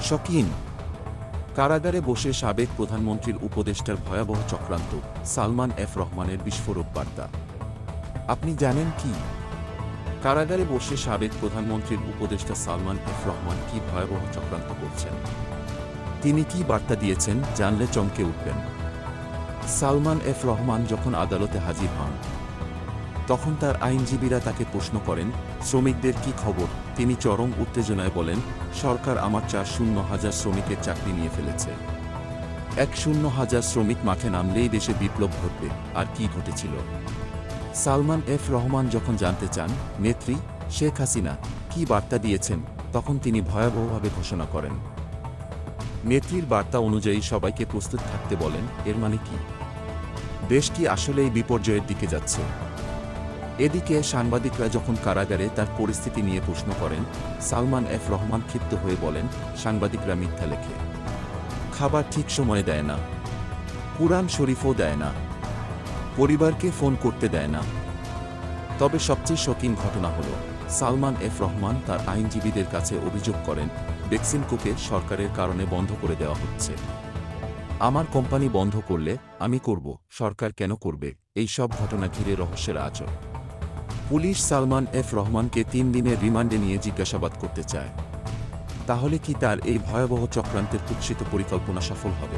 শকিন কারাগারে বসে সাবেক প্রধানমন্ত্রীর উপদেষ্টার ভয়াবহ চক্রান্ত, সালমান এফ রহমানের বিস্ফোরক বার্তা। আপনি জানেন কি? কারাগারে বসে সাবেক প্রধানমন্ত্রীর উপদেষ্টা সালমান এফ রহমান কি ভয়াবহ চক্রান্ত করছেন? তিনি কি বার্তা দিয়েছেন জানলে চমকে উঠবেন। সালমান এফ রহমান যখন আদালতে হাজির হন, তখন তার আইনজীবীরা তাকে প্রশ্ন করেন, শ্রমিকদের কি খবর? তিনি চরম উত্তেজনায় বলেন, সরকার আমার 4,000 শ্রমিকের চাকরি নিয়ে ফেলেছে। 1,000 শ্রমিক মাঠে নামলেই দেশে বিপ্লব ঘটবে। আর কি ঘটেছিল? সালমান এফ রহমান যখন জানতে চান নেত্রী শেখ হাসিনা কি বার্তা দিয়েছেন, তখন তিনি ভয়াবহভাবে ঘোষণা করেন। নেত্রীর বার্তা অনুযায়ী সবাইকে প্রস্তুত থাকতে বলেন। এর মানে কি? দেশ কি আসলেই বিপর্যয়ের দিকে যাচ্ছে? এদিকে সাংবাদিকরা যখন কারাগারে তার পরিস্থিতি নিয়ে প্রশ্ন করেন, সালমান এফ রহমান ক্ষিপ্ত হয়ে বলেন, সাংবাদিকরা মিথ্যা লেখে, খাবার ঠিক সময়ে দেয় না, কুরআন শরীফও দেয় না, পরিবারকে ফোন করতে দেয় না। তবে সবচেয়ে শকিং ঘটনা হল, সালমান এফ রহমান তার আইনজীবীদের কাছে অভিযোগ করেন, বেক্সিমকোকে সরকারের কারণে বন্ধ করে দেওয়া হচ্ছে। আমার কোম্পানি বন্ধ করলে আমি করব, সরকার কেন করবে? এই সব ঘটনা ঘিরে রহস্যের আঁচড়। পুলিশ সালমান এফ রহমানকে 3 দিনের রিমান্ডে নিয়ে জিজ্ঞাসাবাদ করতে চায়। তাহলে কি তার এই ভয়াবহ চক্রান্তের কুৎসিত পরিকল্পনা সফল হবে?